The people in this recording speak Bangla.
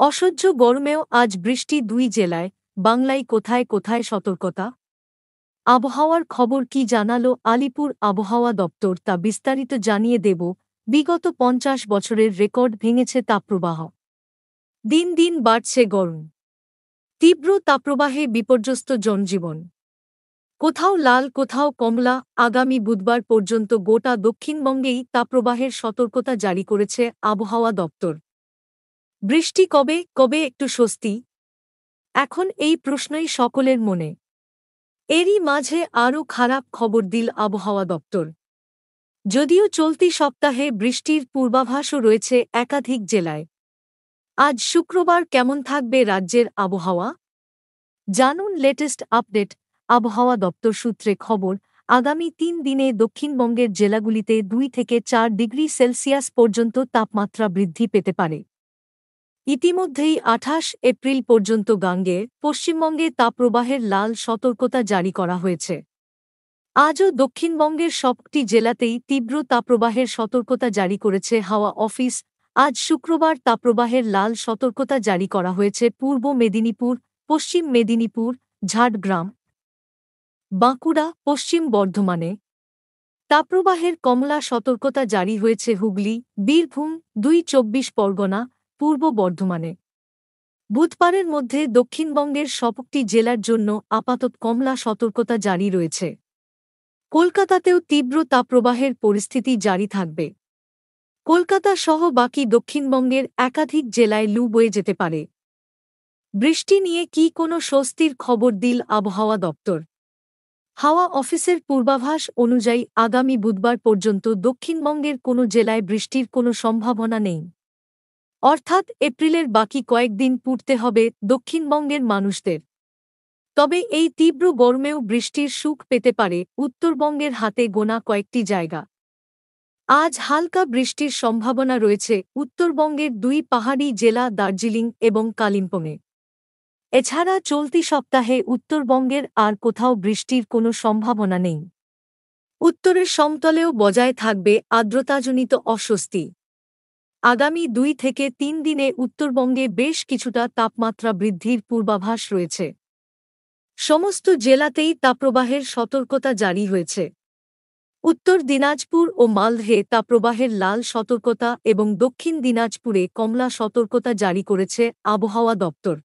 অসহ্য গরমেও আজ বৃষ্টি দুই জেলায়, বাংলায় কোথায় কোথায় সতর্কতা? আবহাওয়ার খবর কি জানালো আলিপুর আবহাওয়া দপ্তর তা বিস্তারিত জানিয়ে দেব। বিগত ৫০ বছরের রেকর্ড ভেঙেছে তাপপ্রবাহ। দিন দিন বাড়ছে গরম। তীব্র তাপপ্রবাহে বিপর্যস্ত জনজীবন। কোথাও লাল কোথাও কমলা। আগামী বুধবার পর্যন্ত গোটা দক্ষিণবঙ্গেই তাপপ্রবাহের সতর্কতা জারি করেছে আবহাওয়া দপ্তর। বৃষ্টি কবে কবে একটু স্বস্তি? এখন এই প্রশ্নই সকলের মনে। এরই মাঝে আরও খারাপ খবর দিল আবহাওয়া দপ্তর। যদিও চলতি সপ্তাহে বৃষ্টির পূর্বাভাসও রয়েছে একাধিক জেলায়। আজ শুক্রবার কেমন থাকবে রাজ্যের আবহাওয়া? জানুন লেটেস্ট আপডেট। আবহাওয়া দপ্তর সূত্রে খবর, আগামী ৩ দিনে দক্ষিণবঙ্গের জেলাগুলিতে ২ থেকে ৪ ডিগ্রি সেলসিয়াস পর্যন্ত তাপমাত্রা বৃদ্ধি পেতে পারে। ইতিমধ্যেই ২৮ এপ্রিল পর্যন্ত গাঙ্গে পশ্চিমবঙ্গে তাপপ্রবাহের লাল সতর্কতা জারি করা হয়েছে। আজও দক্ষিণবঙ্গের সবকটি জেলাতেই তীব্র তাপপ্রবাহের সতর্কতা জারি করেছে হাওয়া অফিস। আজ শুক্রবার তাপপ্রবাহের লাল সতর্কতা জারি করা হয়েছে পূর্ব মেদিনীপুর, পশ্চিম মেদিনীপুর, ঝাড়গ্রাম, বাঁকুড়া, পশ্চিম বর্ধমানে। তাপপ্রবাহের কমলা সতর্কতা জারি হয়েছে হুগলি, বীরভূম, ২ পরগনা, পূর্ব বর্ধমানে। বুধবারের মধ্যে দক্ষিণবঙ্গের সবকটি জেলার জন্য আপাতত কমলা সতর্কতা জারি রয়েছে। কলকাতাতেও তীব্র তাপপ্রবাহের পরিস্থিতি জারি থাকবে। কলকাতা সহ বাকি দক্ষিণবঙ্গের একাধিক জেলায় লু বয়ে যেতে পারে। বৃষ্টি নিয়ে কি কোনো স্বস্তির খবর দিল আবহাওয়া দপ্তর? হাওয়া অফিসের পূর্বাভাস অনুযায়ী আগামী বুধবার পর্যন্ত দক্ষিণবঙ্গের কোনো জেলায় বৃষ্টির কোনো সম্ভাবনা নেই। অর্থাৎ এপ্রিলের বাকি কয়েকদিন পুড়তে হবে দক্ষিণবঙ্গের মানুষদের। তবে এই তীব্র গরমেও বৃষ্টির সুখ পেতে পারে উত্তরবঙ্গের হাতে গোনা কয়েকটি জায়গা। আজ হালকা বৃষ্টির সম্ভাবনা রয়েছে উত্তরবঙ্গের ২ পাহাড়ি জেলা দার্জিলিং এবং কালিম্পংয়ে। এছাড়া চলতি সপ্তাহে উত্তরবঙ্গের আর কোথাও বৃষ্টির কোনো সম্ভাবনা নেই। উত্তরের সমতলেও বজায় থাকবে আর্দ্রতাজনিত অস্বস্তি। আগামী ২ থেকে ৩ দিনে উত্তরবঙ্গে বেশ কিছুটা তাপমাত্রা বৃদ্ধির পূর্বাভাস রয়েছে। সমস্ত জেলাতেই তাপপ্রবাহের সতর্কতা জারি হয়েছে। উত্তর দিনাজপুর ও মালদহে তাপপ্রবাহের লাল সতর্কতা এবং দক্ষিণ দিনাজপুরে কমলা সতর্কতা জারি করেছে আবহাওয়া দপ্তর।